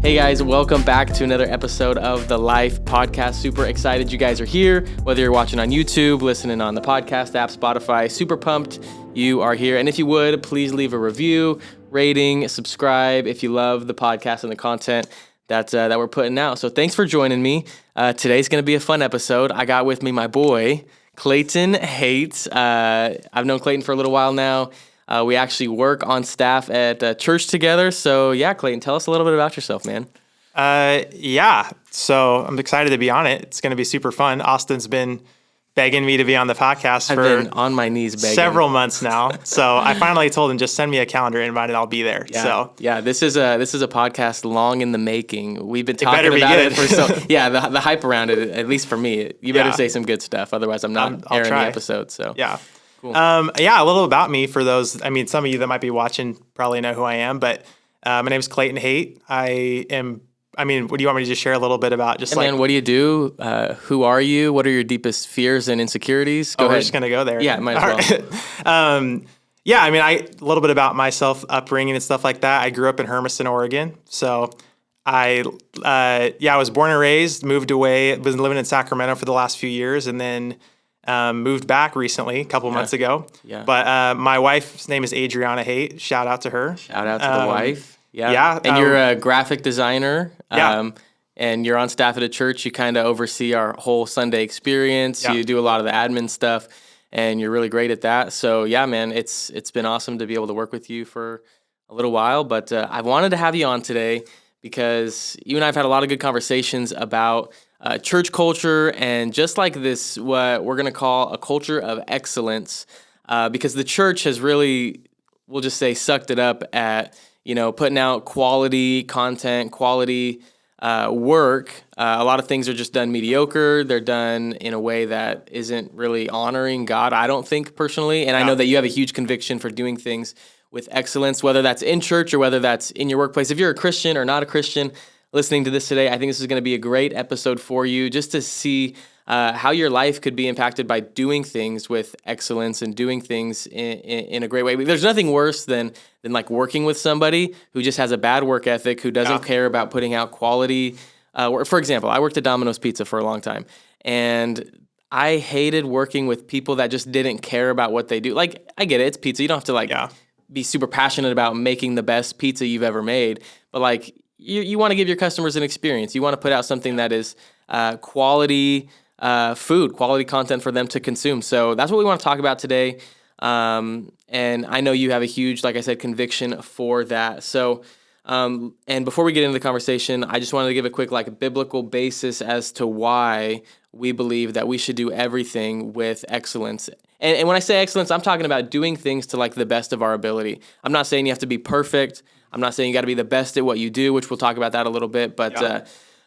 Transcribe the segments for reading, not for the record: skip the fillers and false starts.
Hey guys, welcome back to another episode of the Life Podcast. Super excited you guys are here. Whether you're watching on YouTube, listening on the podcast app, Spotify, super pumped you are here. And if you would, please leave a review, rating, subscribe if you love the podcast and the content that we're putting out. So thanks for joining me. Today's going to be a fun episode. I got with me my boy, Clayton Haight. I've known Clayton for a little while now. We actually work on staff at church together. So yeah, Clayton, tell us a little bit about yourself, man. So I'm excited to be on it. It's going to be super fun. Austin's been begging me to be on the podcast I've been on my knees begging. Several months now. So I finally told him, just send me a calendar invite and I'll be there. Yeah, this is a podcast long in the making. We've been talking about it for the hype around it, at least for me. You better say some good stuff. Otherwise I'm not airing the episode. So yeah. Cool. A little about me for those. Some of you that might be watching probably know who I am, but my name is Clayton Haight. What do you want me to just share a little bit about? Man, what do you do? Who are you? What are your deepest fears and insecurities? Go ahead. We're just going to go there. Yeah, might as well. A little bit about myself, upbringing and stuff like that. I grew up in Hermiston, Oregon. So I was born and raised, moved away, was living in Sacramento for the last few years, and then moved back recently, a couple months ago. Yeah. But my wife's name is Adriana Haight. Shout out to her. Shout out to the wife. Yeah. And you're a graphic designer. And you're on staff at a church. You kind of oversee our whole Sunday experience. Yeah. You do a lot of the admin stuff, and you're really great at that. So yeah, man, it's been awesome to be able to work with you for a little while. But I wanted to have you on today because you and I have had a lot of good conversations about church culture and just like this, what we're going to call a culture of excellence, because the church has really, we'll just say, sucked it up at, putting out quality content, quality work. A lot of things are just done mediocre. They're done in a way that isn't really honoring God, I don't think, personally. And I know that you have a huge conviction for doing things with excellence, whether that's in church or whether that's in your workplace. If you're a Christian or not a Christian listening to this today, I think this is going to be a great episode for you just to see how your life could be impacted by doing things with excellence and doing things in a great way. There's nothing worse than like working with somebody who just has a bad work ethic, who doesn't care about putting out quality. For example, I worked at Domino's Pizza for a long time, and I hated working with people that just didn't care about what they do. Like, I get it, it's pizza. You don't have to be super passionate about making the best pizza you've ever made, but like, you want to give your customers an experience. You want to put out something that is quality food, quality content for them to consume. So that's what we want to talk about today. And I know you have a huge, like I said, conviction for that. So, and before we get into the conversation, I just wanted to give a quick biblical basis as to why we believe that we should do everything with excellence. And when I say excellence, I'm talking about doing things to the best of our ability. I'm not saying you have to be perfect. I'm not saying you got to be the best at what you do, which we'll talk about that a little bit. But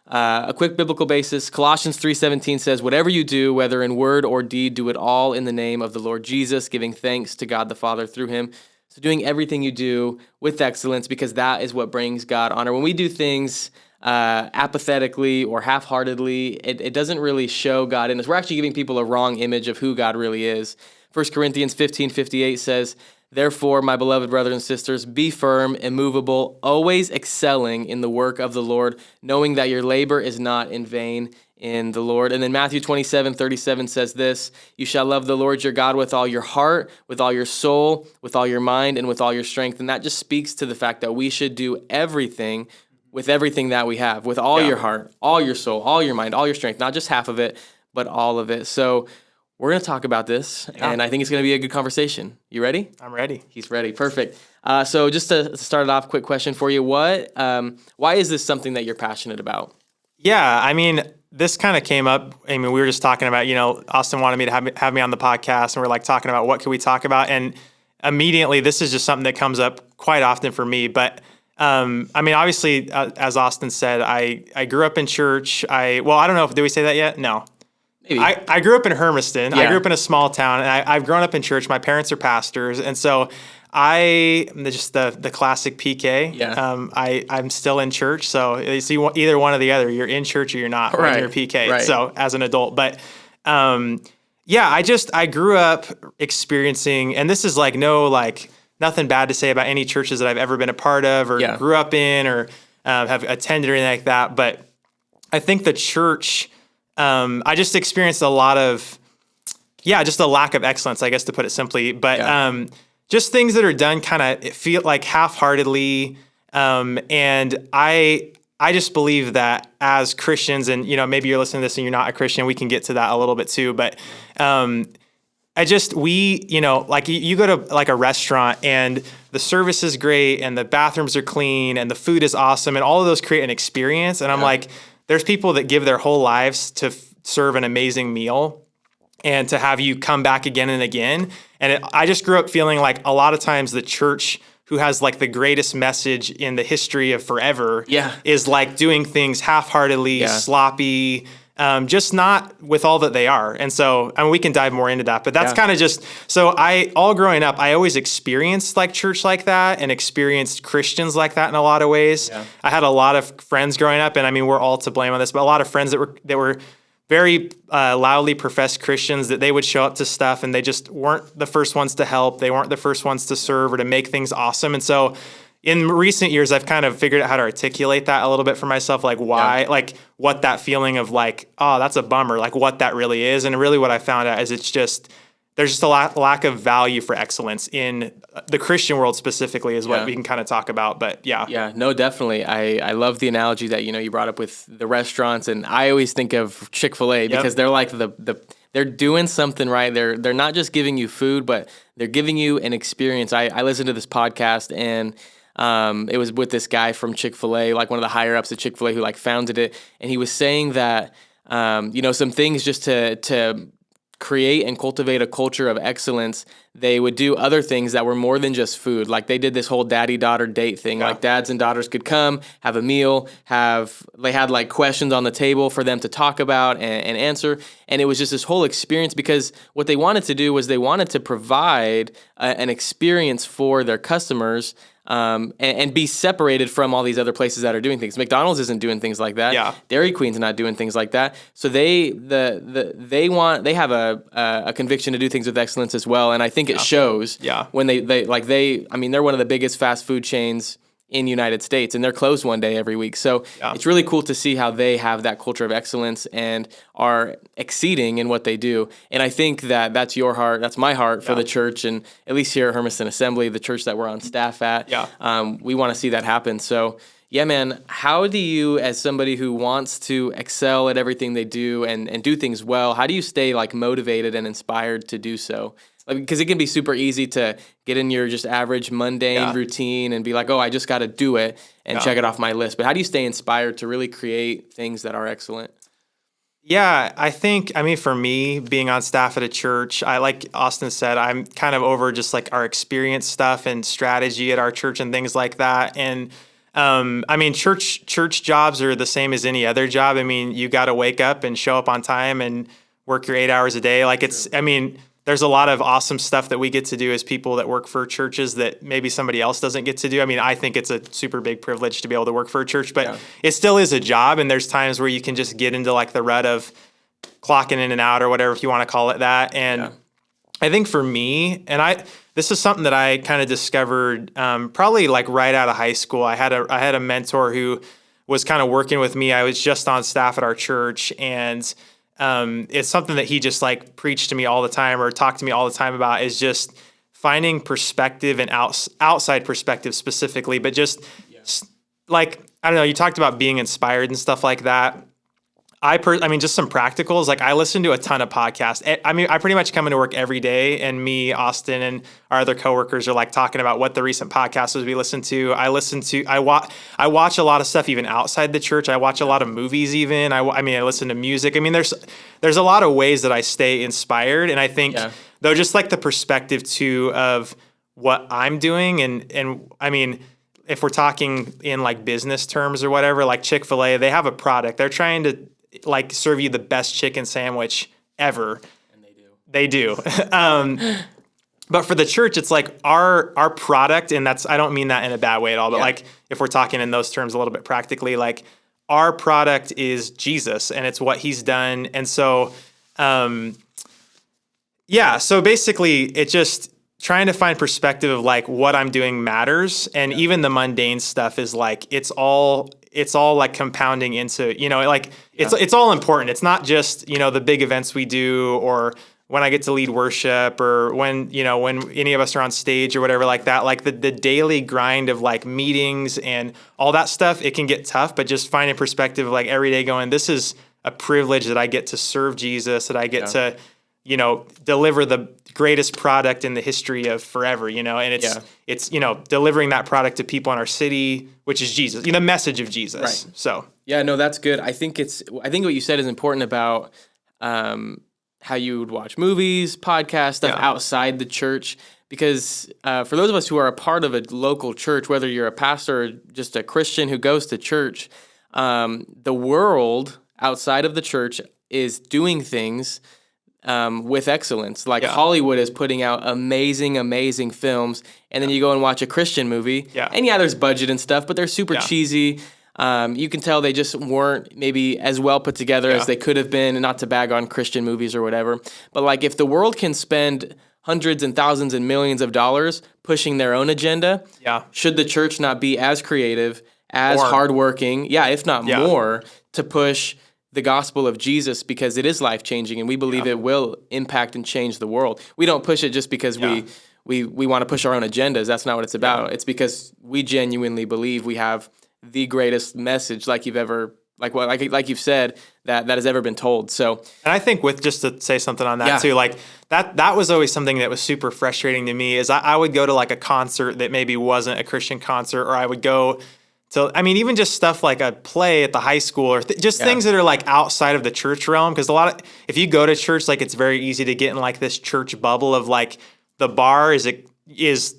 a quick biblical basis, Colossians 3:17 says, whatever you do, whether in word or deed, do it all in the name of the Lord Jesus, giving thanks to God the Father through him. So doing everything you do with excellence, because that is what brings God honor. When we do things apathetically or half-heartedly, it doesn't really show God in us. We're actually giving people a wrong image of who God really is. 1 Corinthians 15:58 says, therefore, my beloved brothers and sisters, be firm, immovable, always excelling in the work of the Lord, knowing that your labor is not in vain in the Lord. And then Matthew 27:37 says this, you shall love the Lord your God with all your heart, with all your soul, with all your mind, and with all your strength. And that just speaks to the fact that we should do everything with everything that we have, with all your heart, all your soul, all your mind, all your strength, not just half of it, but all of it. So we're going to talk about this, and I think it's going to be a good conversation. You ready? I'm ready. He's ready. Perfect. So just to start it off, quick question for you. Why is this something that you're passionate about? Yeah, this kind of came up. We were just talking about, Austin wanted me to have me on the podcast, and we're talking about what could we talk about, and immediately this is just something that comes up quite often for me. But obviously, as Austin said, I grew up in church. I don't know, did we say that yet? No. Maybe. I grew up in Hermiston. Yeah. I grew up in a small town, and I've grown up in church. My parents are pastors, and so just the classic PK. Yeah. I'm still in church, so either one or the other. You're in church or you're not when you're PK. Right. So as an adult, but I grew up experiencing, and this is nothing bad to say about any churches that I've ever been a part of or grew up in or have attended or anything like that. But I think the church, I just experienced a lot of, just a lack of excellence, I guess, to put it simply. But just things that are done kind of feel like half-heartedly. And I just believe that as Christians, and, maybe you're listening to this and you're not a Christian, we can get to that a little bit too. But like you go to like a restaurant and the service is great and the bathrooms are clean and the food is awesome and all of those create an experience. And I'm like, there's people that give their whole lives to serve an amazing meal and to have you come back again and again. And I just grew up feeling like a lot of times the church, who has like the greatest message in the history of forever, is like doing things half-heartedly, sloppy, just not with all that they are. And so, we can dive more into that, but that's kind of just, so all growing up, I always experienced like church like that and experienced Christians like that in a lot of ways. Yeah. I had a lot of friends growing up, and we're all to blame on this, but a lot of friends that were very loudly professed Christians, that they would show up to stuff and they just weren't the first ones to help. They weren't the first ones to serve or to make things awesome. And so in recent years, I've kind of figured out how to articulate that a little bit for myself, like why, like what that feeling of like, oh, that's a bummer, like what that really is. And really what I found out is there's just a lack of value for excellence in the Christian world specifically is what we can kind of talk about. But yeah, no, definitely. I love the analogy that, you brought up with the restaurants, and I always think of Chick-fil-A because they're like they're doing something right. They're not just giving you food, but they're giving you an experience. I listened to this podcast, and it was with this guy from Chick-fil-A, like one of the higher ups at Chick-fil-A who like founded it. And he was saying that, some things just to create and cultivate a culture of excellence, they would do other things that were more than just food. Like they did this whole daddy-daughter date thing. Like dads and daughters could come, have a meal, they had like questions on the table for them to talk about and answer. And it was just this whole experience, because what they wanted to do was they wanted to provide an experience for their customers, and be separated from all these other places that are doing things. McDonald's isn't doing things like that. Yeah. Dairy Queen's not doing things like that. So they have a conviction to do things with excellence as well, and I think it shows. Yeah. When they're one of the biggest fast food chains in the United States, and they're closed one day every week. So it's really cool to see how they have that culture of excellence and are exceeding in what they do. And I think that's your heart, that's my heart for the church, and at least here at Hermiston Assembly, the church that we're on staff at, we want to see that happen. So yeah, man, how do you, as somebody who wants to excel at everything they do and do things well, how do you stay like motivated and inspired to do so? Because it can be super easy to get in your just average mundane routine and be like, oh, I just got to do it and check it off my list. But how do you stay inspired to really create things that are excellent? Yeah, I think, for me, being on staff at a church, like Austin said, I'm kind of over just like our experience stuff and strategy at our church and things like that. And church jobs are the same as any other job. You got to wake up and show up on time and work your 8 hours a day. Like there's a lot of awesome stuff that we get to do as people that work for churches that maybe somebody else doesn't get to do. I think it's a super big privilege to be able to work for a church, but it still is a job. And there's times where you can just get into like the rut of clocking in and out or whatever, if you want to call it that. And I think for me, this is something that I kind of discovered probably like right out of high school. I had a mentor who was kind of working with me. I was just on staff at our church, and it's something that he just like preached to me all the time or talked to me all the time about, is just finding perspective and outside perspective specifically, but just like, I don't know, you talked about being inspired and stuff like that. Just some practicals. Like I listen to a ton of podcasts. I pretty much come into work every day, and me, Austin, and our other coworkers are like talking about what the recent podcast was we listened to. I watch a lot of stuff even outside the church. I watch a lot of movies even. I listen to music. There's a lot of ways that I stay inspired. And I think though, just like the perspective too of what I'm doing, and if we're talking in like business terms or whatever, like Chick-fil-A, they have a product. They're trying to like serve you the best chicken sandwich ever. And they do. But for the church, it's like our product, and I don't mean that in a bad way at all, but like if we're talking in those terms a little bit practically, like our product is Jesus and it's what he's done. And so, so basically it just, trying to find perspective of like what I'm doing matters. And even the mundane stuff is like, it's all like compounding into, you know, like it's all important. It's not just, you know, the big events we do, or when I get to lead worship, or when, you know, when any of us are on stage or whatever like that, like the daily grind of like meetings and all that stuff, it can get tough, but just finding perspective of like every day going, this is a privilege that I get to serve Jesus, that I get to, you know, deliver the greatest product in the history of forever, you know, and it's, you know, delivering that product to people in our city, which is Jesus, you know, the message of Jesus. Right. So, yeah, no, that's good. I think what you said is important about, how you would watch movies, podcasts, stuff outside the church, because, for those of us who are a part of a local church, whether you're a pastor or just a Christian who goes to church, the world outside of the church is doing things with excellence. Like Hollywood is putting out amazing films, and then you go and watch a Christian movie, and there's budget and stuff, but they're super cheesy. You can tell they just weren't maybe as well put together as they could have been, and not to bag on Christian movies or whatever. But like, if the world can spend hundreds and thousands and millions of dollars pushing their own agenda, should the church not be as creative, as hardworking, if not more, to push the gospel of Jesus, because it is life-changing, and we believe it will impact and change the world. We don't push it just because we want to push our own agendas. That's not what it's about. It's because we genuinely believe we have the greatest message, like you've said, that has ever been told. So, and I think with, just to say something on that too, like that was always something that was super frustrating to me, is I would go to like a concert that maybe wasn't a Christian concert, or I would go to, I mean, even just stuff like a play at the high school, or just things that are like outside of the church realm. Because if you go to church, like, it's very easy to get in like this church bubble of like, the bar is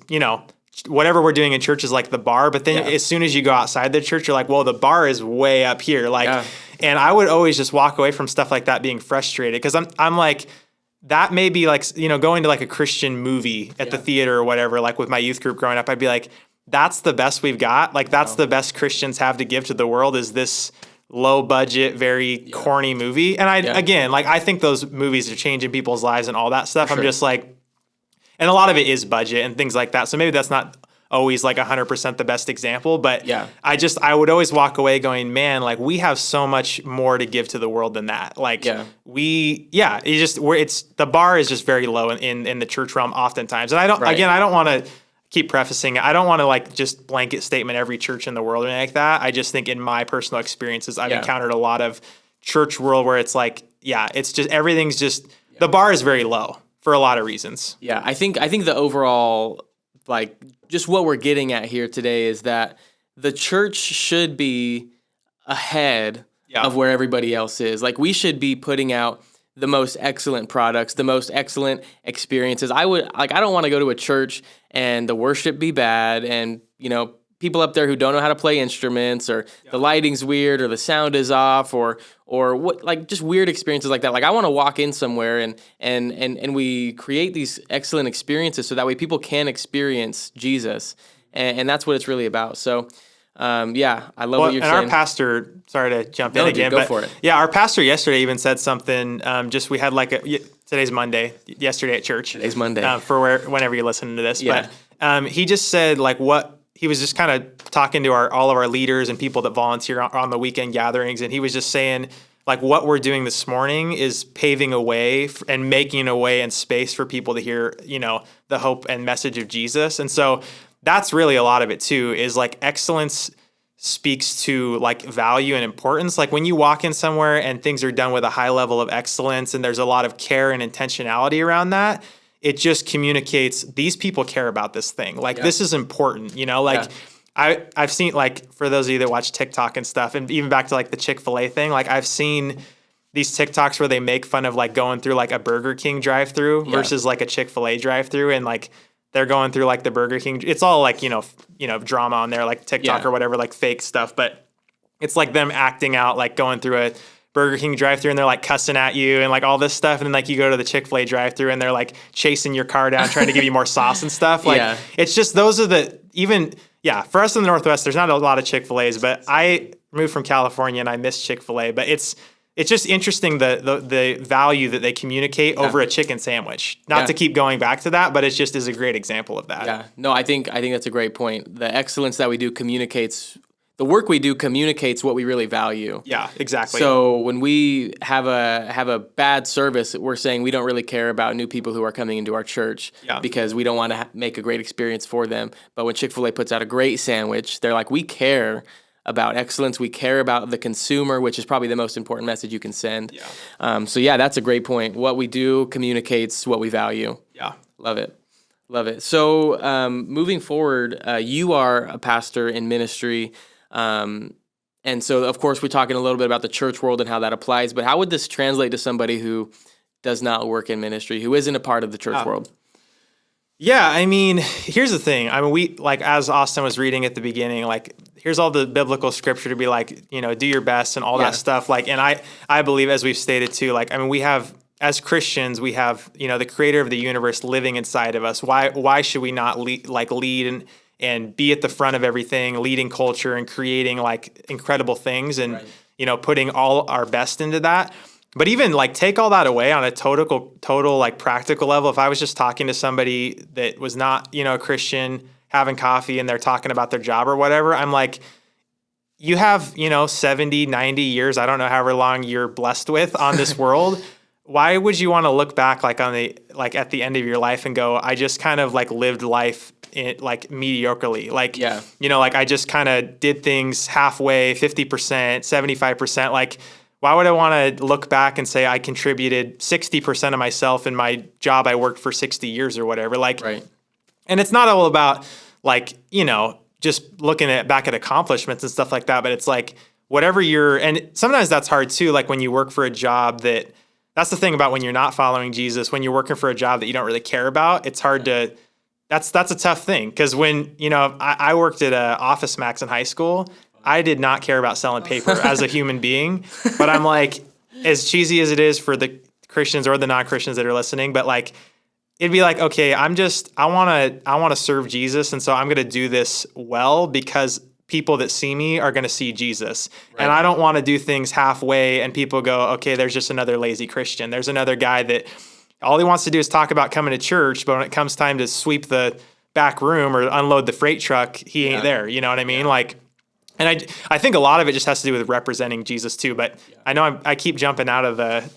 you know, whatever we're doing in church is like the bar, but then as soon as you go outside the church, you're like, well, the bar is way up here. Like, and I would always just walk away from stuff like that being frustrated, because I'm like, that may be like, you know, going to like a Christian movie at the theater or whatever, like with my youth group growing up, I'd be like, that's the best we've got. Like, that's the best Christians have to give to the world, is this low budget, very corny movie. And again, like, I think those movies are changing people's lives and all that stuff. I'm just like, and a lot of it is budget and things like that. So maybe that's not always like 100% the best example, but I would always walk away going, man, like, we have so much more to give to the world than that. Like it's the bar is just very low in the church realm oftentimes. And I don't want to keep prefacing it. I don't want to like just blanket statement every church in the world or anything like that. I just think in my personal experiences, I've encountered a lot of church world where it's like, it's just, everything's just, the bar is very low for a lot of reasons. Yeah, I think the overall, like, just what we're getting at here today is that the church should be ahead of where everybody else is. Like, we should be putting out the most excellent products, the most excellent experiences. I don't want to go to a church and the worship be bad, and, you know, people up there who don't know how to play instruments, or the lighting's weird, or the sound is off, or what, like, just weird experiences like that. Like, I want to walk in somewhere and we create these excellent experiences so that way people can experience Jesus. And that's what it's really about. So, I love what you're saying. And our pastor, sorry to jump in again, go for it. Yeah, our pastor yesterday even said something, we had like today's Monday, yesterday at church. Today's Monday. Whenever you're listening to this. Yeah. But he just said, like, he was just kind of talking to all of our leaders and people that volunteer on the weekend gatherings. And he was just saying, like, what we're doing this morning is paving a way and making a way and space for people to hear, you know, the hope and message of Jesus. And so that's really a lot of it too, is like, excellence speaks to like value and importance. Like, when you walk in somewhere and things are done with a high level of excellence and there's a lot of care and intentionality around that, it just communicates, these people care about this thing. Like, this is important, you know, like I've seen, like, for those of you that watch TikTok and stuff, and even back to like the Chick-fil-A thing, like, I've seen these TikToks where they make fun of like going through like a Burger King drive-through versus like a Chick-fil-A drive-through. And like, they're going through like the Burger King. It's all like, you know, drama on there, like TikTok or whatever, like fake stuff. But it's like them acting out, like going through a Burger King drive-thru and they're like cussing at you and like all this stuff. And then like you go to the Chick-fil-A drive-thru and they're like chasing your car down, trying to give you more sauce and stuff. Like, it's just, those are for us in the Northwest, there's not a lot of Chick-fil-A's, but I moved from California and I miss Chick-fil-A, but it's it's just interesting the value that they communicate over a chicken sandwich. Not to keep going back to that, but it just is a great example of that. Yeah. No, I think that's a great point. The excellence that we do communicates. The work we do communicates what we really value. Yeah, exactly. So when we have a bad service, we're saying we don't really care about new people who are coming into our church because we don't want to make a great experience for them. But when Chick-fil-A puts out a great sandwich, they're like, we care about excellence. We care about the consumer, which is probably the most important message you can send. Yeah. So that's a great point. What we do communicates what we value. Yeah. Love it. Love it. So moving forward, you are a pastor in ministry. And so, of course, we're talking a little bit about the church world and how that applies, but how would this translate to somebody who does not work in ministry, who isn't a part of the church world? Yeah, I mean, here's the thing. I mean, we, like, as Austin was reading at the beginning, like, here's all the biblical scripture to be like, do your best and all that stuff. Like, and I believe, as we've stated too, like, I mean, we have, as Christians, we have, the creator of the universe living inside of us. Why should we not lead and be at the front of everything, leading culture and creating like incredible things and, putting all our best into that. But even like take all that away on a total like practical level. If I was just talking to somebody that was not, a Christian, having coffee and they're talking about their job or whatever, I'm like, you have, 70, 90 years, I don't know however long you're blessed with on this world. Why would you want to look back like at the end of your life and go, I just kind of like lived life like mediocrely, like, like I just kind of did things halfway, 50%, 75%. Like, why would I want to look back and say I contributed 60% of myself in my job I worked for 60 years or whatever? Like, and it's not all about like, just looking back at accomplishments and stuff like that, but it's like whatever and sometimes that's hard too. Like when you work for a job that's the thing about when you're not following Jesus, when you're working for a job that you don't really care about, it's hard to, that's a tough thing. Cause when, I worked at Office Max in high school, I did not care about selling paper as a human being, but I'm like, as cheesy as it is for the Christians or the non-Christians that are listening, but like, it'd be like, okay, I want to serve Jesus. And so I'm going to do this well because people that see me are going to see Jesus. Right. And I don't want to do things halfway and people go, okay, there's just another lazy Christian. There's another guy that all he wants to do is talk about coming to church, but when it comes time to sweep the back room or unload the freight truck, he ain't there. You know what I mean? Like, and I think a lot of it just has to do with representing Jesus too. But I know I keep jumping out of the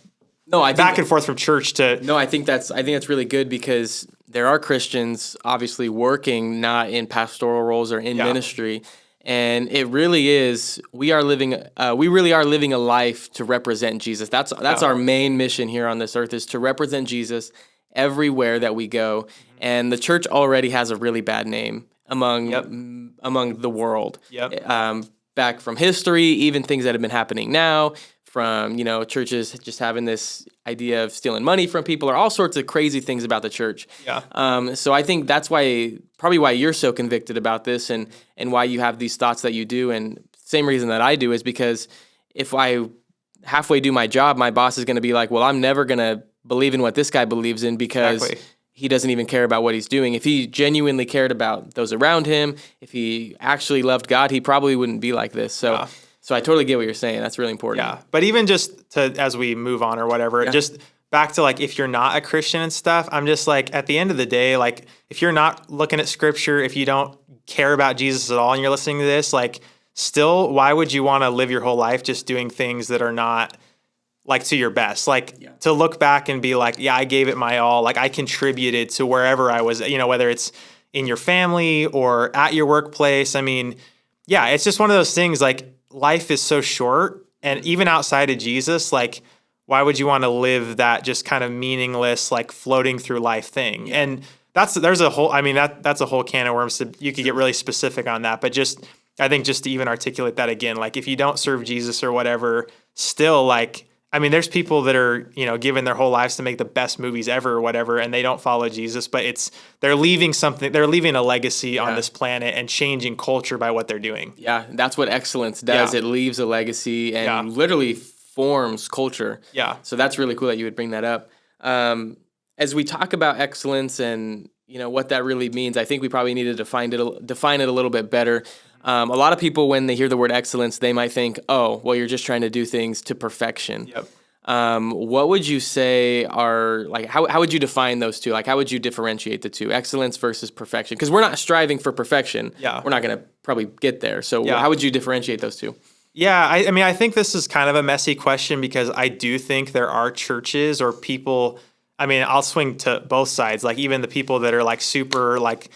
back and forth from church to. No, I think that's really good because there are Christians obviously working not in pastoral roles or in ministry. And it really is, we really are living a life to represent Jesus. That's our main mission here on this earth, is to represent Jesus everywhere that we go. And the church already has a really bad name among the world. Back from history, even things that have been happening now, from churches just having this idea of stealing money from people, or all sorts of crazy things about the church. So I think that's probably why you're so convicted about this, and why you have these thoughts that you do. And same reason that I do is because if I halfway do my job, my boss is going to be like, well, I'm never going to believe in what this guy believes in because he doesn't even care about what he's doing. If he genuinely cared about those around him, if he actually loved God, he probably wouldn't be like this. So I totally get what you're saying. That's really important. Yeah. But even just as we move on or whatever, just back to like, if you're not a Christian and stuff, I'm just like, at the end of the day, like if you're not looking at scripture, if you don't care about Jesus at all and you're listening to this, like still, why would you want to live your whole life just doing things that are not like to your best? Like to look back and be like, I gave it my all. Like I contributed to wherever I was, whether it's in your family or at your workplace. I mean, it's just one of those things, like, life is so short, and even outside of Jesus, like, why would you want to live that just kind of meaningless, like floating through life thing? And that's a whole can of worms. You could get really specific on that, but I think just to even articulate that again, like if you don't serve Jesus or whatever, still like, I mean, there's people that are, giving their whole lives to make the best movies ever or whatever, and they don't follow Jesus, but they're leaving a legacy on this planet and changing culture by what they're doing. Yeah, that's what excellence does. It leaves a legacy and literally forms culture. Yeah. So that's really cool that you would bring that up. As we talk about excellence and, what that really means, I think we probably need to define it a little bit better. A lot of people, when they hear the word excellence, they might think, oh, well, you're just trying to do things to perfection. Yep. What would you say are, like, how would you define those two? Like, how would you differentiate the two, excellence versus perfection? Because we're not striving for perfection. Yeah. We're not going to probably get there. So how would you differentiate those two? Yeah, I mean, I think this is kind of a messy question because I do think there are churches or people, I mean, I'll swing to both sides. Like even the people that are like super, like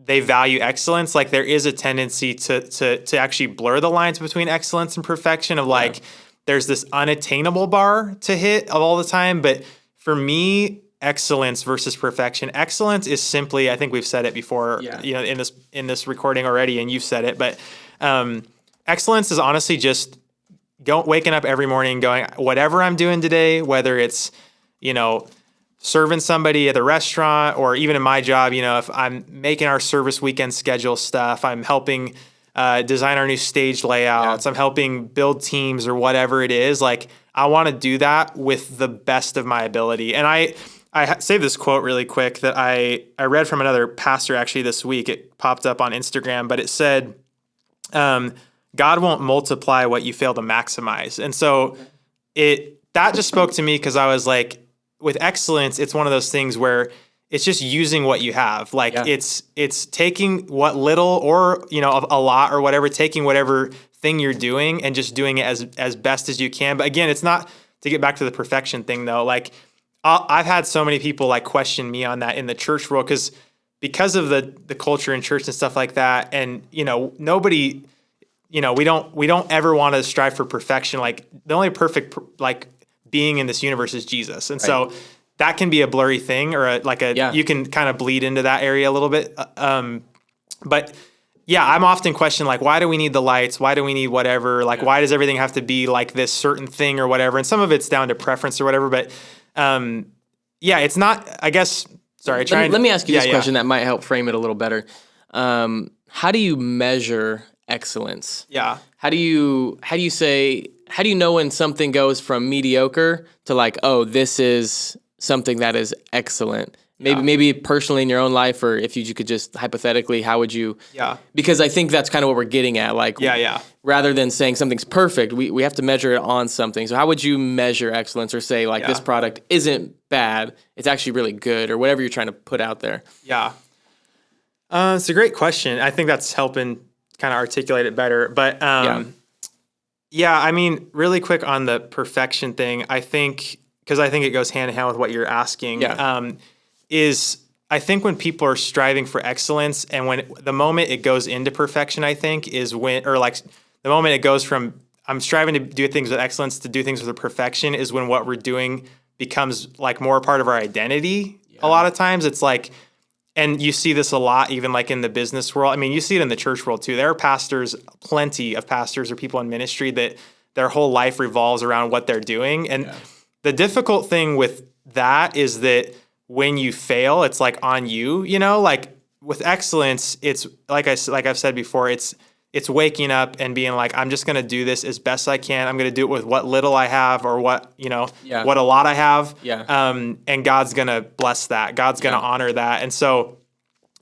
they value excellence, like there is a tendency to actually blur the lines between excellence and perfection of like, there's this unattainable bar to hit all the time. But for me, excellence versus perfection, excellence is simply, I think we've said it before, in this recording already, and you've said it, but, excellence is honestly just waking up every morning going, whatever I'm doing today, whether it's, serving somebody at the restaurant or even in my job, if I'm making our service weekend schedule stuff, I'm helping design our new stage layouts, I'm helping build teams or whatever it is. Like I want to do that with the best of my ability. And I saved this quote really quick that I read from another pastor actually this week. It popped up on Instagram, but it said, God won't multiply what you fail to maximize. And so that just spoke to me because I was like, with excellence, it's one of those things where it's just using what you have. Like it's taking what little or, a lot or whatever, taking whatever thing you're doing and just doing it as best as you can. But again, it's not to get back to the perfection thing though. Like I've had so many people like question me on that in the church world because of the culture in church and stuff like that. And, nobody... we don't ever want to strive for perfection. Like the only perfect like being in this universe is Jesus. And so that can be a blurry thing or you can kind of bleed into that area a little bit. But yeah, I'm often questioned like, why do we need the lights? Why do we need whatever? Like, why does everything have to be like this certain thing or whatever? And some of it's down to preference or whatever, but it's not, I guess, sorry. Let me ask you this question that might help frame it a little better. How do you measure excellence? Yeah. How do you know when something goes from mediocre to like, oh, this is something that is excellent? Maybe personally in your own life, or if you could just hypothetically, how would you? Yeah. Because I think that's kind of what we're getting at. Like, rather than saying something's perfect, we have to measure it on something. So how would you measure excellence or say like this product isn't bad, it's actually really good, or whatever you're trying to put out there? Yeah. It's a great question. I think that's helping kind of articulate it better. But I mean, really quick on the perfection thing, I think it goes hand in hand with what you're asking, is I think when people are striving for excellence and when the moment it goes into perfection, I think is when, or like the moment it goes from I'm striving to do things with excellence to do things with perfection is when what we're doing becomes like more a part of our identity. A lot of times it's like, and you see this a lot, even like in the business world. I mean, you see it in the church world too. There are plenty of pastors or people in ministry that their whole life revolves around what they're doing. And the difficult thing with that is that when you fail, it's like on you, like with excellence, it's like I've said before, it's waking up and being like, I'm just going to do this as best I can. I'm going to do it with what little I have or what a lot I have. And God's going to bless that. God's going to honor that. And so,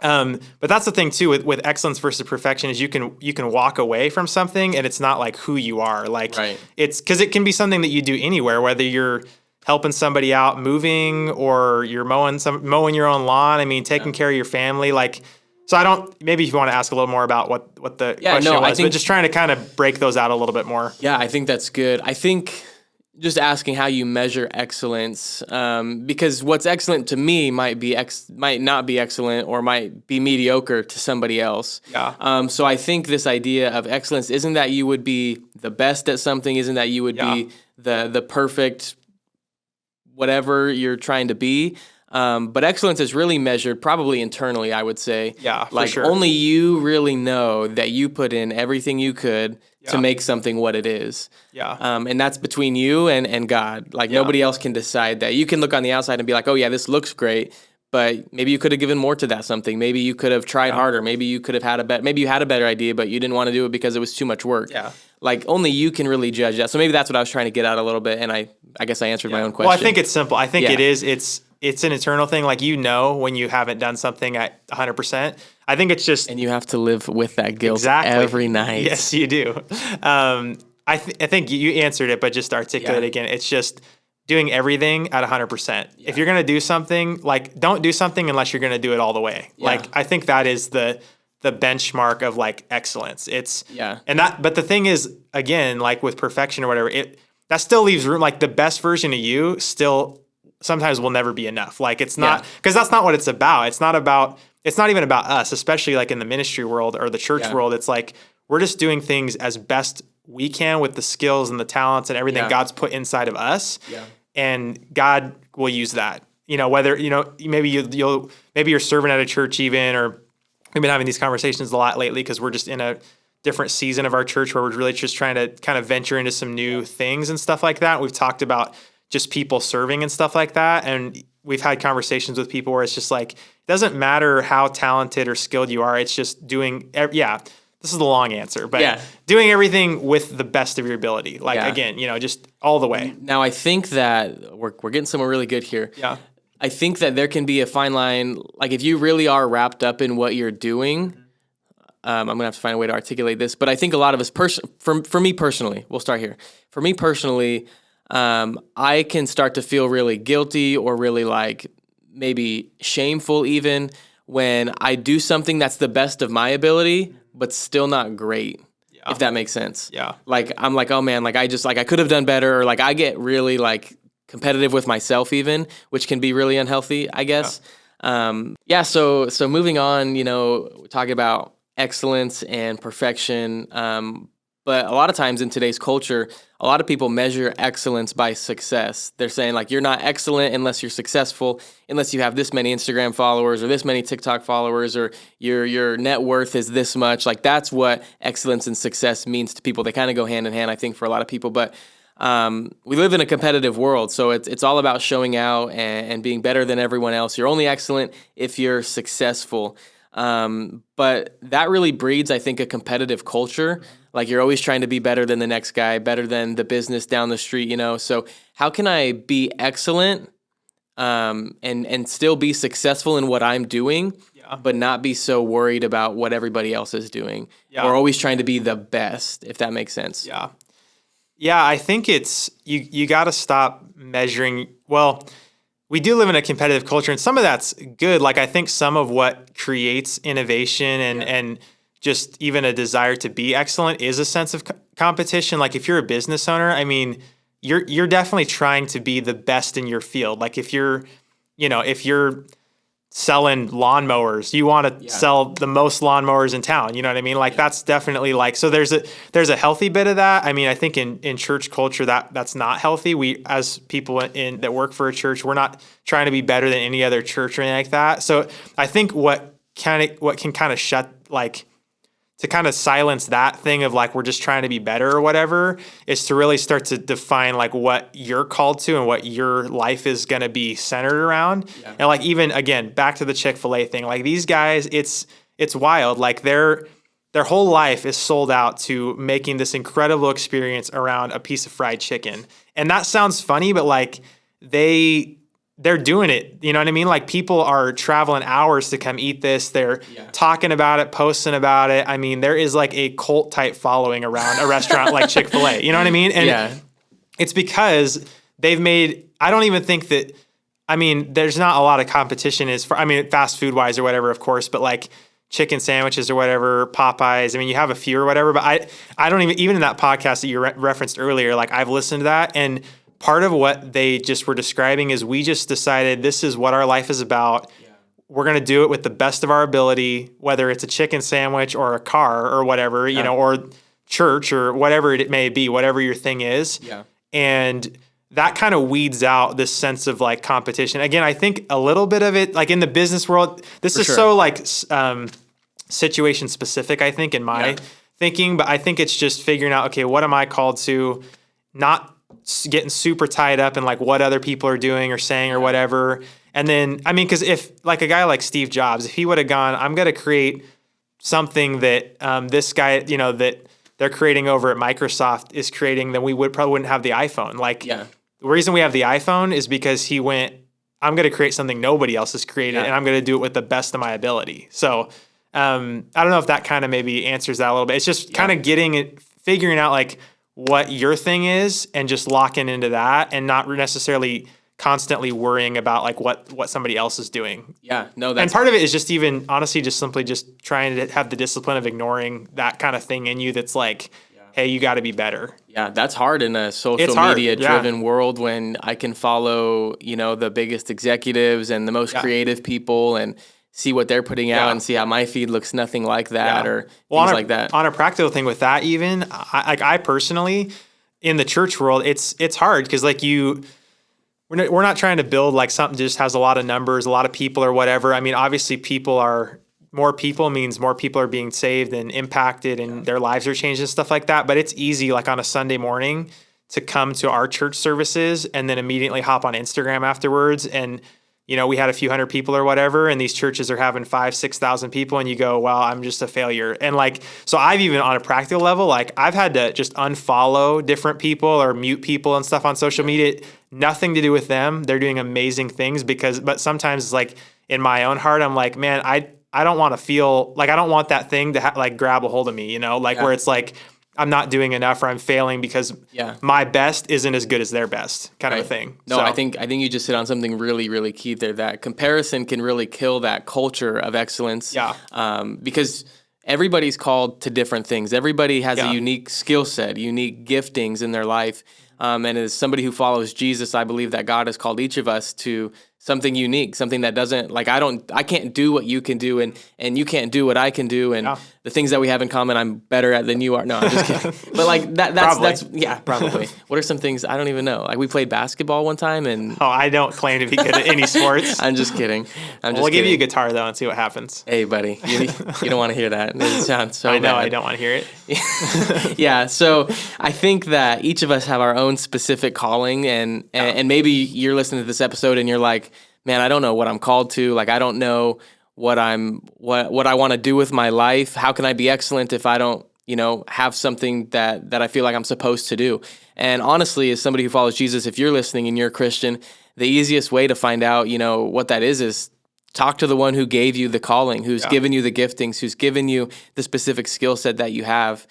but that's the thing too, with excellence versus perfection is you can walk away from something and it's not like who you are. Like it's because it can be something that you do anywhere, whether you're helping somebody out moving or you're mowing your own lawn. I mean, taking care of your family, like, so maybe if you want to ask a little more about what the question was, but just trying to kind of break those out a little bit more. Yeah, I think that's good. I think just asking how you measure excellence, because what's excellent to me might not be excellent or might be mediocre to somebody else. Yeah. So I think this idea of excellence isn't that you would be the best at something, isn't that you would be the perfect whatever you're trying to be. But excellence is really measured probably internally, I would say. Yeah, like for sure. Only you really know that you put in everything you could to make something what it is. Yeah. And that's between you and God. Like nobody else can decide that. You can look on the outside and be like, oh yeah, this looks great, but maybe you could have given more to that something. Maybe you could have tried harder. Maybe you could have maybe you had a better idea, but you didn't want to do it because it was too much work. Yeah. Like only you can really judge that. So maybe that's what I was trying to get at a little bit. And I guess I answered my own question. Well, I think it's simple. I think it is. it's an eternal thing. Like, when you haven't done something at 100%. I think it's just... And you have to live with that guilt every night. Yes, you do. I think you answered it, but just to articulate again, it's just doing everything at 100%. Yeah. If you're going to do something, like, don't do something unless you're going to do it all the way. Yeah. Like, I think that is the benchmark of like excellence. But the thing is, again, like with perfection or whatever, that still leaves room. Like, the best version of you still sometimes will never be enough. Like, it's not, because that's not what it's about. It's not even about us, especially like in the ministry world or the church world. It's like, we're just doing things as best we can with the skills and the talents and everything God's put inside of us. Yeah. And God will use that, whether, maybe you're serving at a church even, or we've been having these conversations a lot lately because we're just in a different season of our church where we're really just trying to kind of venture into some new things and stuff like that. We've talked about just people serving and stuff like that. And we've had conversations with people where it's just like, it doesn't matter how talented or skilled you are. It's just doing, this is the long answer, but doing everything with the best of your ability. Like, again, just all the way. Now, I think that we're getting somewhere really good here. Yeah. I think that there can be a fine line. Like, if you really are wrapped up in what you're doing, I'm going to have to find a way to articulate this, but I think a lot of us, for me personally, we'll start here. For me personally, I can start to feel really guilty or really like maybe shameful even when I do something that's the best of my ability, but still not great, if that makes sense. Yeah. Like, I'm like, oh man, like I could have done better, or like I get really like competitive with myself even, which can be really unhealthy, I guess. Yeah. So moving on, talking about excellence and perfection. But a lot of times in today's culture, a lot of people measure excellence by success. They're saying like, you're not excellent unless you're successful, unless you have this many Instagram followers or this many TikTok followers, or your net worth is this much. Like, that's what excellence and success means to people. They kind of go hand in hand, I think, for a lot of people. But we live in a competitive world, so it's all about showing out and being better than everyone else. You're only excellent if you're successful. But that really breeds, I think, a competitive culture. Like, you're always trying to be better than the next guy, better than the business down the street, So how can I be excellent and still be successful in what I'm doing, but not be so worried about what everybody else is doing? Or always trying to be the best, if that makes sense. Yeah. Yeah, I think it's, you got to stop measuring. Well, we do live in a competitive culture, and some of that's good. Like, I think some of what creates innovation and just even a desire to be excellent is a sense of competition. Like, if you're a business owner, I mean, you're definitely trying to be the best in your field. Like, if you're selling lawnmowers, you want to sell the most lawnmowers in town. You know what I mean? Like, that's definitely like, so there's a healthy bit of that. I mean, I think in church culture that's not healthy. We, as people that work for a church, we're not trying to be better than any other church or anything like that. So I think what can kind of shut, like, to kind of silence that thing of like, we're just trying to be better or whatever, is to really start to define like what you're called to and what your life is going to be centered around. Yeah. And like, even again, back to the Chick-fil-A thing, like these guys, it's wild. Like their whole life is sold out to making this incredible experience around a piece of fried chicken. And that sounds funny, but like they're doing it. You know what I mean? Like, people are traveling hours to come eat this. They're talking about it, posting about it. I mean, there is like a cult type following around a restaurant like Chick-fil-A. You know what I mean? And it's because they've made, I don't even think that, I mean, there's not a lot of competition fast food wise or whatever, of course, but like chicken sandwiches or whatever, Popeyes. I mean, you have a few or whatever, but I don't even in that podcast that you referenced earlier, like I've listened to that, and part of what they just were describing is, we just decided this is what our life is about. Yeah. We're going to do it with the best of our ability, whether it's a chicken sandwich or a car or whatever, or church or whatever it may be, whatever your thing is. Yeah. And that kind of weeds out this sense of like competition. Again, I think a little bit of it, like in the business world, this is so like situation specific, I think, in my thinking, but I think it's just figuring out, okay, what am I called to? Not getting super tied up in like what other people are doing or saying or whatever. And then, I mean, because if like a guy like Steve Jobs, if he would have gone, I'm going to create something that this guy, that they're creating over at Microsoft is creating, then we probably wouldn't have the iPhone. Like, the reason we have the iPhone is because he went, I'm going to create something nobody else has created, and I'm going to do it with the best of my ability. So I don't know if that kind of maybe answers that a little bit. It's just kind of figuring out like what your thing is and just locking into that and not necessarily constantly worrying about like what somebody else is doing. Yeah, no, and part of it is just even honestly just simply just trying to have the discipline of ignoring that kind of thing in you that's like, hey, you got to be better. Yeah, that's hard in a social media driven world when I can follow, the biggest executives and the most creative people and see what they're putting out and see how my feed looks nothing like that or things like that. On a practical thing with that even, I personally, in the church world, it's hard because like we're not trying to build like something that just has a lot of numbers, a lot of people or whatever. I mean, obviously more people means more people are being saved and impacted and their lives are changed and stuff like that. But it's easy like on a Sunday morning to come to our church services and then immediately hop on Instagram afterwards. And, we had a few hundred people or whatever, and these churches are having 5,000-6,000 people and you go, well, I'm just a failure. And like, so I've even on a practical level, like I've had to just unfollow different people or mute people and stuff on social media. Nothing to do with them. They're doing amazing things but sometimes like in my own heart, I'm like, man, I don't want to feel like I don't want that thing to like grab a hold of me, where it's like I'm not doing enough or I'm failing because my best isn't as good as their best kind of a thing. No, I think you just hit on something really, really key there. That comparison can really kill that culture of excellence. Yeah. Because everybody's called to different things. Everybody has a unique skill set, unique giftings in their life. And as somebody who follows Jesus, I believe that God has called each of us to something unique, something that doesn't like I can't do what you can do and you can't do what I can do and the things that we have in common I'm better at than you are. No, I'm just kidding. But like that's probably. What are some things I don't even know? Like we played basketball one time and I don't claim to be good at any sports. I'm just kidding. We'll give you a guitar though and see what happens. Hey buddy, you don't want to hear that. It sounds so I know bad. I don't want to hear it. Yeah, so I think that each of us have our own specific calling and maybe you're listening to this episode and you're like, man, I don't know what I'm called to. Like, I don't know what I want to do with my life. How can I be excellent if I don't, have something that I feel like I'm supposed to do? And honestly, as somebody who follows Jesus, if you're listening and you're a Christian, the easiest way to find out, what that is talk to the one who gave you the calling, who's given you the giftings, who's given you the specific skill set that you have.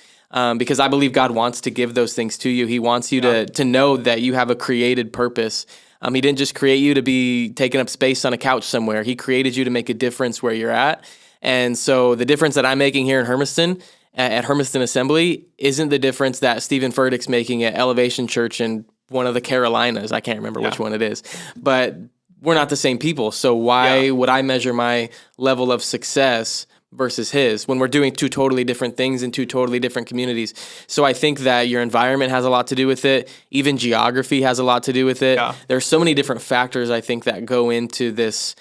Because I believe God wants to give those things to you. He wants you to know that you have a created purpose. He didn't just create you to be taking up space on a couch somewhere. He created you to make a difference where you're at. And so the difference that I'm making here in Hermiston, at Hermiston Assembly, isn't the difference that Stephen Furtick's making at Elevation Church in one of the Carolinas. I can't remember which one it is. But we're not the same people. So why would I measure my level of success versus his when we're doing two totally different things in two totally different communities? So I think that your environment has a lot to do with it. Even geography has a lot to do with it. Yeah. There's so many different factors, I think, that go into this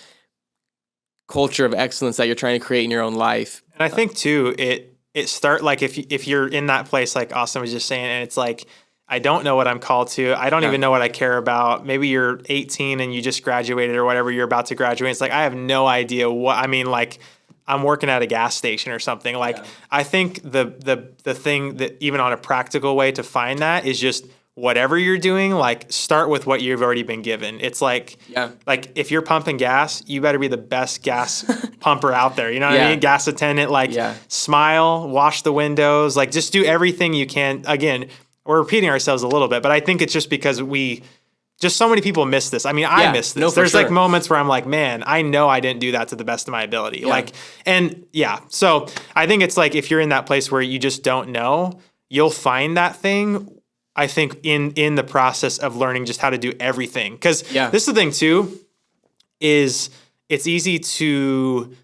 culture of excellence that you're trying to create in your own life. And I think too, it start like if you're in that place, like Austin was just saying, and it's like, I don't know what I'm called to. I don't even know what I care about. Maybe you're 18 and you just graduated or whatever, you're about to graduate. It's like, I have no idea I'm working at a gas station or something. I think the thing that even on a practical way to find that is just whatever you're doing, like start with what you've already been given. It's like if you're pumping gas, you better be the best gas pumper out there. You know what I mean? Gas attendant, smile, wash the windows, just do everything you can. Again, we're repeating ourselves a little bit, but I think it's just because just so many people miss this. I mean, I miss this. No, there's sure. Moments where I'm like, man, I know I didn't do that to the best of my ability. So I think it's like, if you're in that place where you just don't know, you'll find that thing, I think, in the process of learning just how to do everything. Because this is the thing too, is it's easy to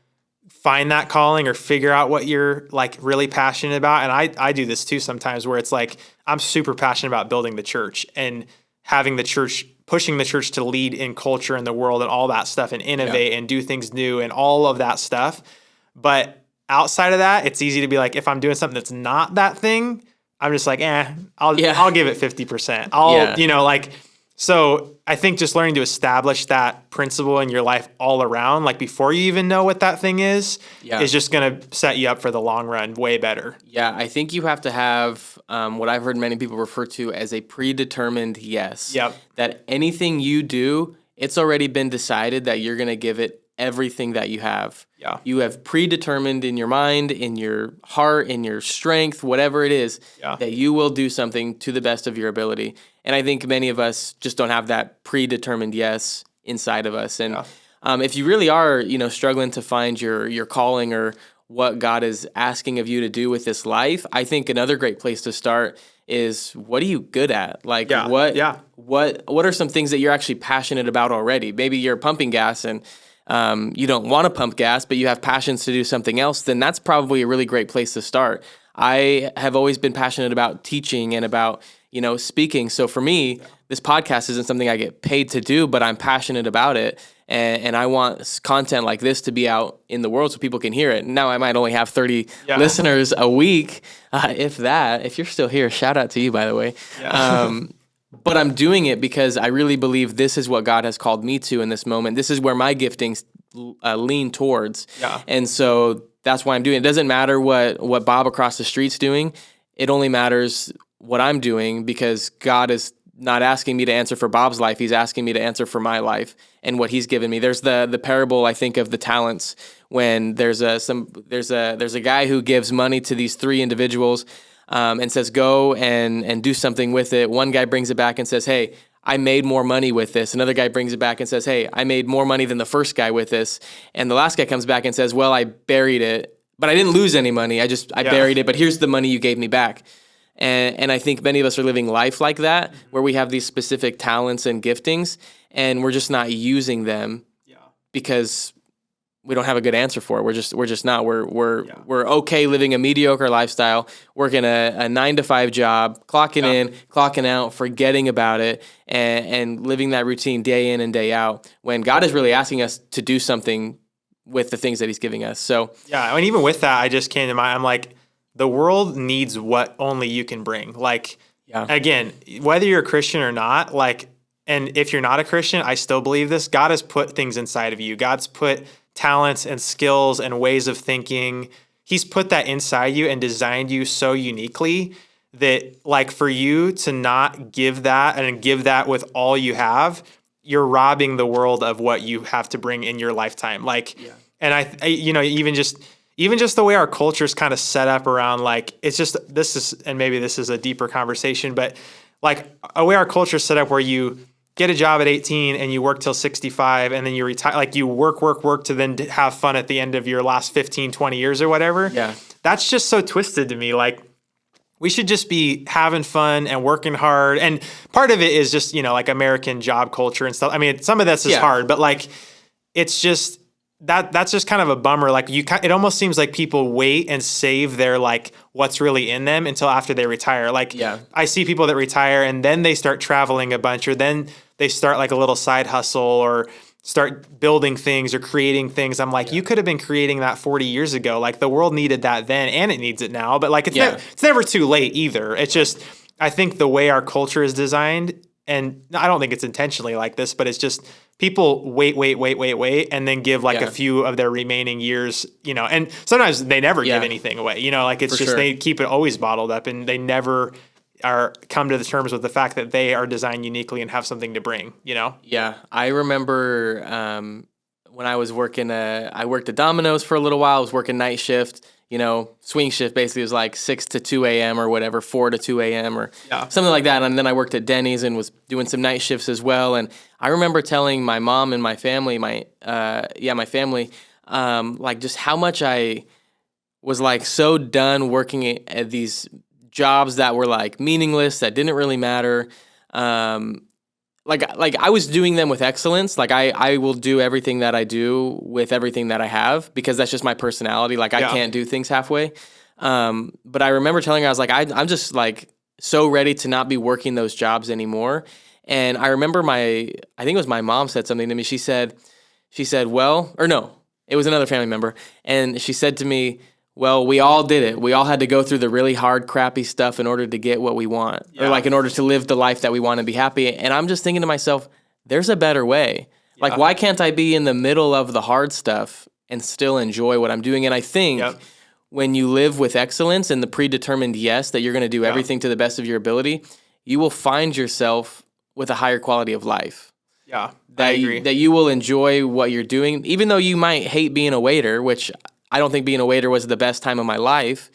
find that calling or figure out what you're really passionate about. And I do this too sometimes, where it's like, I'm super passionate about building the church and having the church, pushing the church to lead in culture in the world and all that stuff and innovate and do things new and all of that stuff. But outside of that, it's easy to be like, if I'm doing something that's not that thing, I'm just like, I'll give it 50%. So I think just learning to establish that principle in your life all around, before you even know what that thing is just going to set you up for the long run way better. Yeah, I think you have to have what I've heard many people refer to as a predetermined yes. Yep. That anything you do it's already been decided that you're going to give it everything that you have. Yeah. You have predetermined in your mind, in your heart, in your strength, whatever it is, that you will do something to the best of your ability. And I think many of us just don't have that predetermined yes inside of us. And if you really are, struggling to find your calling or what God is asking of you to do with this life, I think another great place to start is, what are you good at? Like, what are some things that you're actually passionate about already? Maybe you're pumping gas and you don't want to pump gas, but you have passions to do something else, then that's probably a really great place to start. I have always been passionate about teaching and about, speaking. So for me, this podcast isn't something I get paid to do, but I'm passionate about it. And I want content like this to be out in the world so people can hear it. Now I might only have 30 listeners a week, if that. If you're still here, shout out to you, by the way. But I'm doing it because I really believe this is what God has called me to in this moment. This is where my giftings lean towards. And so that's why I'm doing it. It doesn't matter what Bob across the street's doing. It only matters what I'm doing, because God is not asking me to answer for Bob's life. He's asking me to answer for my life and what he's given me. There's the parable, I think, of the talents, when there's a guy who gives money to these 3 individuals and says, go and do something with it. One guy brings it back and says, hey, I made more money with this. Another guy brings it back and says, hey, I made more money than the first guy with this. And the last guy comes back and says, well, I buried it, but I didn't lose any money. I buried it, but here's the money you gave me back. And I think many of us are living life like that, where we have these specific talents and giftings, and we're just not using them because we don't have a good answer for it. We're just not. We're okay living a mediocre lifestyle, working a 9-to-5 job, clocking in, clocking out, forgetting about it, and living that routine day in and day out, when God is really asking us to do something with the things that he's giving us. So I mean, even with that, I just came to mind, I'm like, the world needs what only you can bring. Like, again, whether you're a Christian or not, like, and if you're not a Christian, I still believe this. God has put things inside of you. God's put talents and skills and ways of thinking. He's put that inside you and designed you so uniquely that, like, for you to not give that and give that with all you have, you're robbing the world of what you have to bring in your lifetime. Like, and I even just the way our culture is kind of set up around, like, it's just, and maybe this is a deeper conversation, but like a way our culture is set up where you get a job at 18 and you work till 65 and then you retire, like you work to then have fun at the end of your last 15, 20 years or whatever. That's just so twisted to me. Like, we should just be having fun and working hard. And part of it is just, like American job culture and stuff. I mean, some of this is hard, but like, it's just, that's just kind of a bummer. Like, it almost seems like people wait and save their, like, what's really in them until after they retire. Like, I see people that retire and then they start traveling a bunch, or then they start like a little side hustle or start building things or creating things. I'm like, you could have been creating that 40 years ago. Like, the world needed that then and it needs it now, but like, it's never too late either. It's just, I think the way our culture is designed, and I don't think it's intentionally like this, but it's just, people wait, and then give like a few of their remaining years, and sometimes they never give anything away, like it's just, they keep it always bottled up and they never come to the terms with the fact that they are designed uniquely and have something to bring, Yeah. I remember when I was working, I worked at Domino's for a little while. I was working night shift. Swing shift basically was like 6 to 2 a.m. or whatever, 4 to 2 a.m. or something like that. And then I worked at Denny's and was doing some night shifts as well. And I remember telling my mom and my family, my family, like just how much I was like so done working at these jobs that were like meaningless, that didn't really matter. Like I was doing them with excellence. Like I will do everything that I do with everything that I have, because that's just my personality. Like I can't do things halfway. But I remember telling her, I was like, I'm just like so ready to not be working those jobs anymore. And I remember I think it was my mom said something to me. She said, well, or no, it was another family member. And she said to me, well, we all did it. We all had to go through the really hard, crappy stuff in order to get what we want, or like in order to live the life that we want and be happy. And I'm just thinking to myself, there's a better way. Like, why can't I be in the middle of the hard stuff and still enjoy what I'm doing? And I think when you live with excellence and the predetermined yes, that you're going to do everything to the best of your ability, you will find yourself with a higher quality of life. Yeah, I agree. That you will enjoy what you're doing, even though you might hate being a waiter, which I don't think being a waiter was the best time of my life.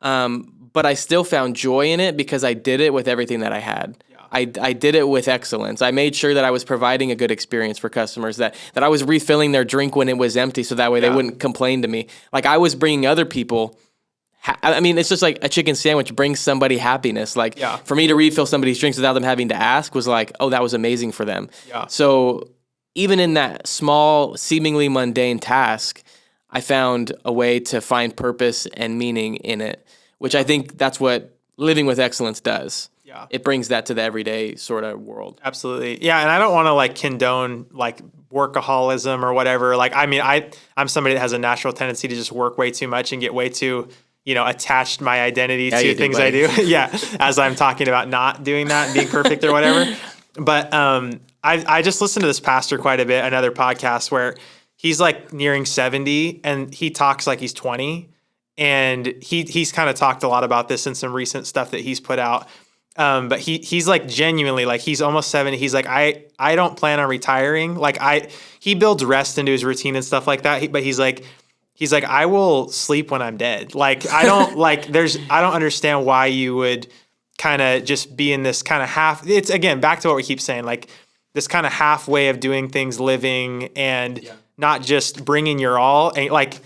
But I still found joy in it because I did it with everything that I had. Yeah. I did it with excellence. I made sure that I was providing a good experience for customers, that I was refilling their drink when it was empty so that way they wouldn't complain to me. Like I was bringing other people. I mean, it's just like a chicken sandwich brings somebody happiness. Like for me to refill somebody's drinks without them having to ask was like, oh, that was amazing for them. Yeah. So even in that small, seemingly mundane task, I found a way to find purpose and meaning in it, which I think that's what living with excellence does. Yeah. It brings that to the everyday sort of world. Absolutely. Yeah. And I don't want to like condone like workaholism or whatever. Like, I mean, I'm somebody that has a natural tendency to just work way too much and get way too, attached my identity to things I do. Yeah. As I'm talking about not doing that and being perfect or whatever. But I just listened to this pastor quite a bit, another podcast where he's like nearing 70 and he talks like he's 20. And he's kind of talked a lot about this in some recent stuff that he's put out. But he's like genuinely like he's almost 70. He's like, I don't plan on retiring. Like he builds rest into his routine and stuff like that. But he's like, I will sleep when I'm dead. Like I don't I don't understand why you would kind of just be in this kind of half. It's again back to what we keep saying, like this kind of halfway of doing things, living, and not just bringing your all, and like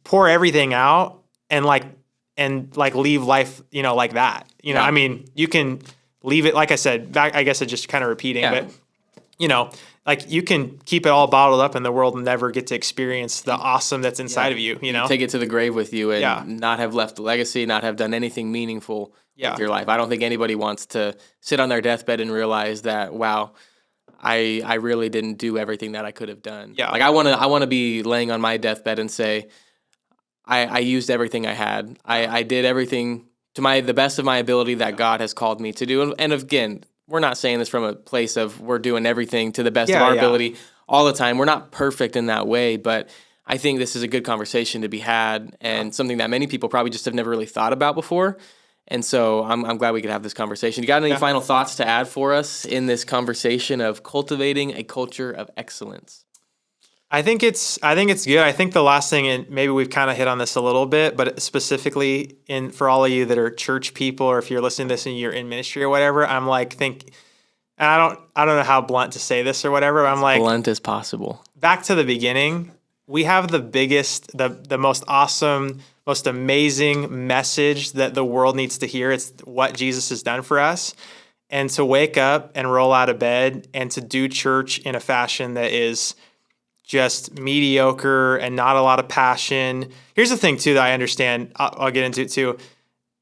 pour everything out and leave life, like that. I mean, you can leave it, like I said, back, I guess it's just kind of repeating, but like you can keep it all bottled up in the world and never get to experience the awesome that's inside of you, Take it to the grave with you and not have left a legacy, not have done anything meaningful with your life. I don't think anybody wants to sit on their deathbed and realize that, wow, I really didn't do everything that I could have done. Yeah. Like I want to be laying on my deathbed and say, I used everything I had. I did everything to the best of my ability that God has called me to do. And again, we're not saying this from a place of we're doing everything to the best of our ability all the time. We're not perfect in that way, but I think this is a good conversation to be had and something that many people probably just have never really thought about before. And so I'm glad we could have this conversation. You got any final thoughts to add for us in this conversation of cultivating a culture of excellence? I think it's good. I think the last thing, and maybe we've kind of hit on this a little bit, but specifically for all of you that are church people, or if you're listening to this and you're in ministry or whatever, I'm like, and I don't know how blunt to say this or whatever, but I'm like, blunt as possible. Back to the beginning, we have the biggest, the most awesome, most amazing message that the world needs to hear. It's what Jesus has done for us. And to wake up and roll out of bed and to do church in a fashion that is just mediocre and not a lot of passion. Here's the thing too that I understand. I'll get into it too.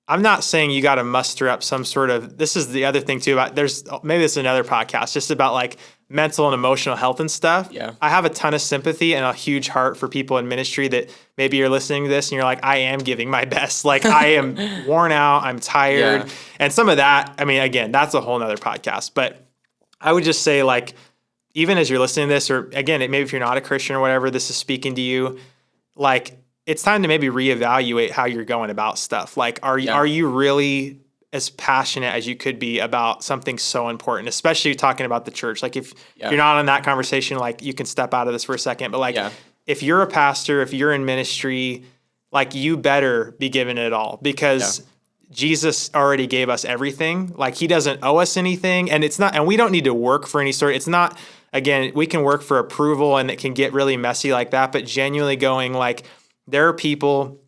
I'm not saying you got to muster up some sort of, this is the other thing too about maybe this is another podcast just about like mental and emotional health and stuff. Yeah. I have a ton of sympathy and a huge heart for people in ministry that maybe you're listening to this and you're like, I am giving my best. Like I am worn out. I'm tired. Yeah. And some of that, I mean, again, that's a whole nother podcast, but I would just say like, even as you're listening to this, or again, maybe if you're not a Christian or whatever, this is speaking to you, like it's time to maybe reevaluate how you're going about stuff. Like, are you really as passionate as you could be about something so important, especially talking about the church? Like if you're not in that conversation, like you can step out of this for a second, but like if you're a pastor, if you're in ministry, like you better be giving it all because Jesus already gave us everything. Like he doesn't owe us anything, and we don't need to work for any sort. It's not, again, we can work for approval and it can get really messy like that, but genuinely going like there are people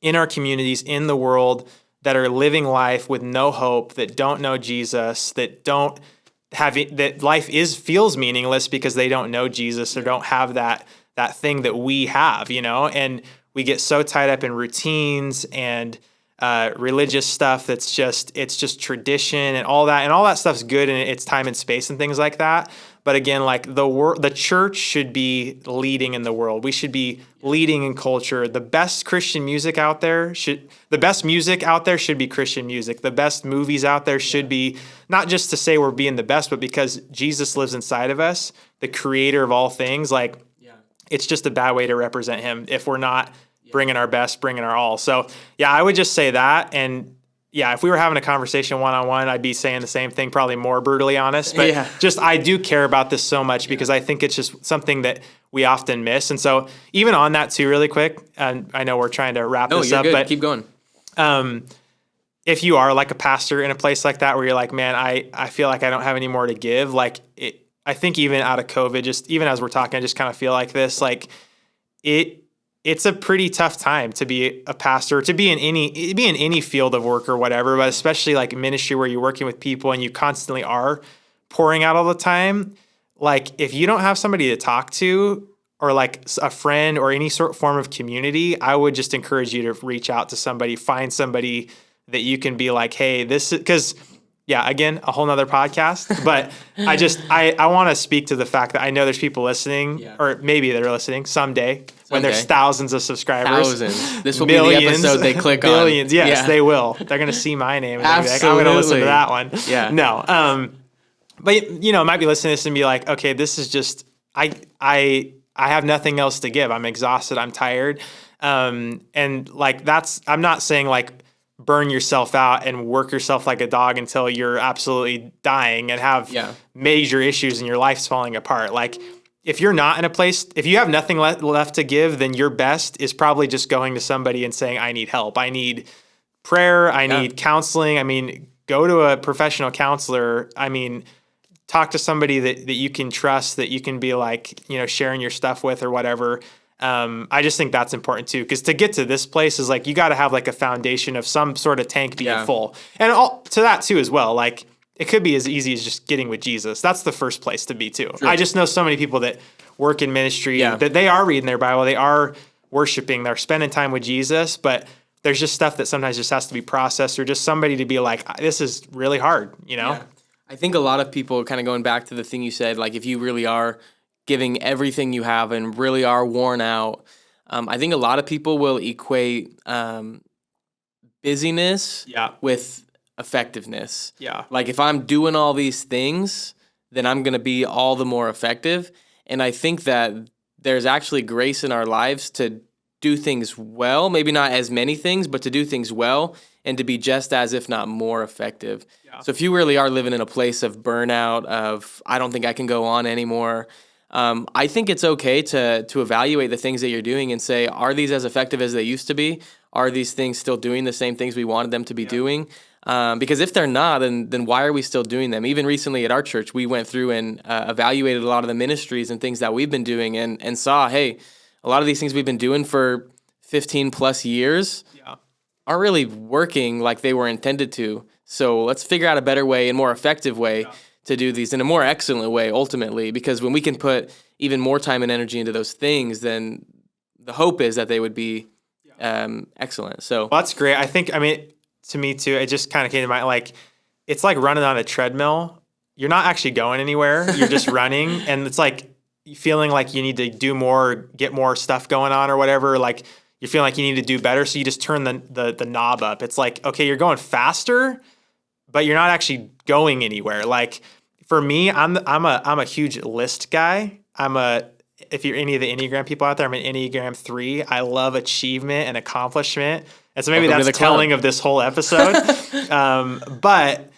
in our communities, in the world that are living life with no hope, that don't know Jesus, that life feels meaningless because they don't know Jesus or don't have that thing that we have, and we get so tied up in routines and religious stuff it's just tradition and all that stuff's good and it's time and space and things like that. But again, like the church should be leading in the world. We should be leading in culture. The best music out there should be Christian music. The best movies out there should be, not just to say we're being the best, but because Jesus lives inside of us, the creator of all things. Like it's just a bad way to represent him if we're not bringing our best, bringing our all. So yeah, I would just say that. And if we were having a conversation one-on-one, I'd be saying the same thing, probably more brutally honest. But I do care about this so much because I think it's just something that we often miss. And so even on that too, really quick, and I know we're trying to wrap this up, but keep going. If you are like a pastor in a place like that where you're like, man, I feel like I don't have any more to give, like I think even out of COVID, just even as we're talking, I just kind of feel like this, like it's a pretty tough time to be a pastor, to be in any field of work or whatever, but especially like ministry where you're working with people and you constantly are pouring out all the time. Like if you don't have somebody to talk to or like a friend or any sort of form of community, I would just encourage you to reach out to somebody, find somebody that you can be like, hey, this is, because again, a whole nother podcast, but I want to speak to the fact that I know there's people listening or maybe they're listening someday. When there's thousands of subscribers. Thousands. This will be the episode they click on. Billions, yes, they will. They're going to see my name and they'll be like, I'm going to listen to that one. Yeah. No. But, might be listening to this and be like, okay, this is just, I have nothing else to give. I'm exhausted. I'm tired. And like, I'm not saying like, burn yourself out and work yourself like a dog until you're absolutely dying and have major issues and your life's falling apart. Like, if you're not in a place, if you have nothing left to give, then your best is probably just going to somebody and saying, I need help. I need prayer. I need counseling. I mean, go to a professional counselor. I mean, talk to somebody that you can trust, that you can be like, sharing your stuff with or whatever. I just think that's important too. Because to get to this place is like, you got to have like a foundation of some sort of tank being full. And to that too as well, like, it could be as easy as just getting with Jesus. That's the first place to be too. Sure. I just know so many people that work in ministry that they are reading their Bible, they are worshiping, they're spending time with Jesus, but there's just stuff that sometimes just has to be processed or just somebody to be like, this is really hard, Yeah. I think a lot of people, kind of going back to the thing you said, like if you really are giving everything you have and really are worn out, I think a lot of people will equate busyness with effectiveness. Yeah. Like if I'm doing all these things, then I'm going to be all the more effective. And I think that there's actually grace in our lives to do things well, maybe not as many things, but to do things well and to be just as, if not more effective. Yeah. So if you really are living in a place of burnout, of I don't think I can go on anymore, I think it's okay to evaluate the things that you're doing and say, are these as effective as they used to be? Are these things still doing the same things we wanted them to be doing? Because if they're not, then why are we still doing them? Even recently at our church, we went through and evaluated a lot of the ministries and things that we've been doing and saw, hey, a lot of these things we've been doing for 15 plus years aren't really working like they were intended to. So let's figure out a better way and more effective way to do these in a more excellent way, ultimately, because when we can put even more time and energy into those things, then the hope is that they would be excellent. So that's great. I think, to me too, it just kind of came to mind, like, it's like running on a treadmill. You're not actually going anywhere. You're just running. And it's like feeling like you need to do more, get more stuff going on or whatever. Like you're feeling like you need to do better. So you just turn the knob up. It's like, okay, you're going faster, but you're not actually going anywhere. Like for me, I'm a huge list guy. If you're any of the Enneagram people out there, I'm an Enneagram 3. I love achievement and accomplishment. And so maybe that's telling of this whole episode. But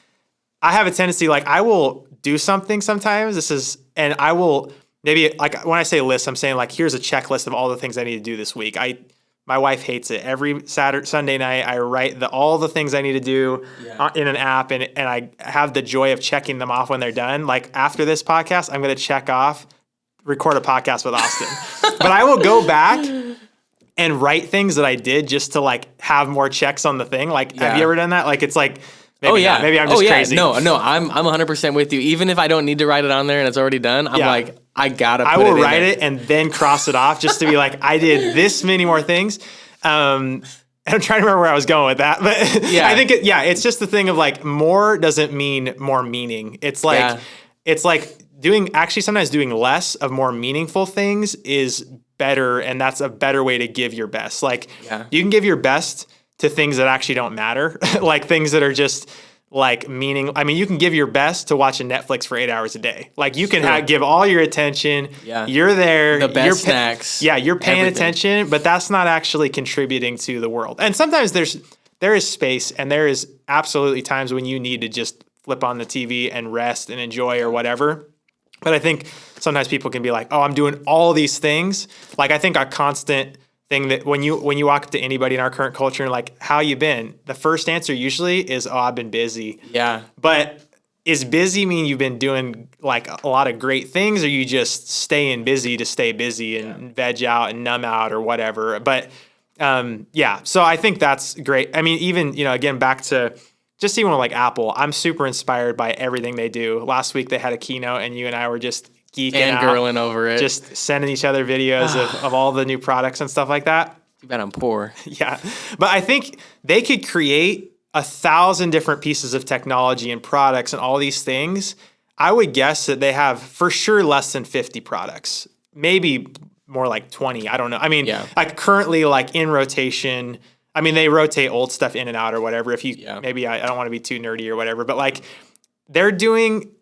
I have a tendency, like I will do something sometimes. And I will maybe, like when I say list, I'm saying like, here's a checklist of all the things I need to do this week. My wife hates it. Every Sunday night, I write all the things I need to do in an app, and I have the joy of checking them off when they're done. Like after this podcast, I'm going to check off, record a podcast with Austin. But I will go back and write things that I did just to like have more checks on the thing. Like, have you ever done that? Like, it's like, maybe maybe I'm just crazy. No, I'm 100% with you. Even if I don't need to write it on there and it's already done, I'm like, I gotta put it in. I will write it and then cross it off just to be like, I did this many more things. I'm trying to remember where I was going with that, but I think it's just the thing of like more doesn't mean more meaning. It's like sometimes doing less of more meaningful things is better, and that's a better way to give your best. Like you can give your best to things that actually don't matter, like things that are just like meaning. I mean, you can give your best to watching Netflix for 8 hours a day. Like you can give all your attention. Yeah. You're there. The best snacks. You're paying attention, but that's not actually contributing to the world. And sometimes there's there is space, and there is absolutely times when you need to just flip on the TV and rest and enjoy or whatever. But I think sometimes people can be like, oh, I'm doing all these things. Like, I think a constant thing that when you walk up to anybody in our current culture and like, how you been? The first answer usually is, oh, I've been busy. Yeah. But is busy mean you've been doing like a lot of great things, or you just staying busy to stay busy and veg out and numb out or whatever? But so I think that's great. I mean, even, again, back to just even with like Apple, I'm super inspired by everything they do. Last week they had a keynote and you and I were just geeking out. Fangirling over it. Just sending each other videos of all the new products and stuff like that. Too bad I'm poor. Yeah. But I think they could create 1,000 different pieces of technology and products and all these things. I would guess that they have for sure less than 50 products, maybe more like 20. I don't know. I mean, like currently like in rotation, I mean, they rotate old stuff in and out or whatever. If you, maybe I don't want to be too nerdy or whatever, but like they're doing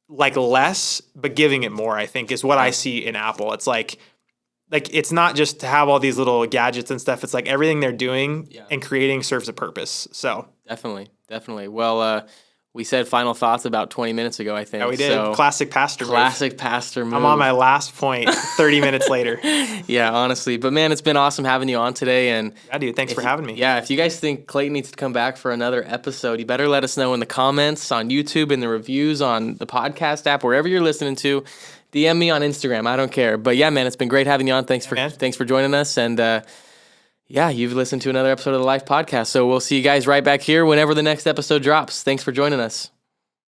like less, but giving it more, I think is what I see in Apple. It's like it's not just to have all these little gadgets and stuff. It's like everything they're doing and creating serves a purpose. So definitely. Well, we said final thoughts about 20 minutes ago, I think. Yeah, we did. So, Classic pastor move. I'm on my last point 30 minutes later. Yeah, honestly. But man, it's been awesome having you on today. And yeah, dude, thanks for having me. Yeah, if you guys think Clayton needs to come back for another episode, you better let us know in the comments on YouTube, in the reviews on the podcast app, wherever you're listening to. DM me on Instagram. I don't care. But yeah, man, it's been great having you on. Thanks for joining us. And you've listened to another episode of the Life Podcast. So we'll see you guys right back here whenever the next episode drops. Thanks for joining us.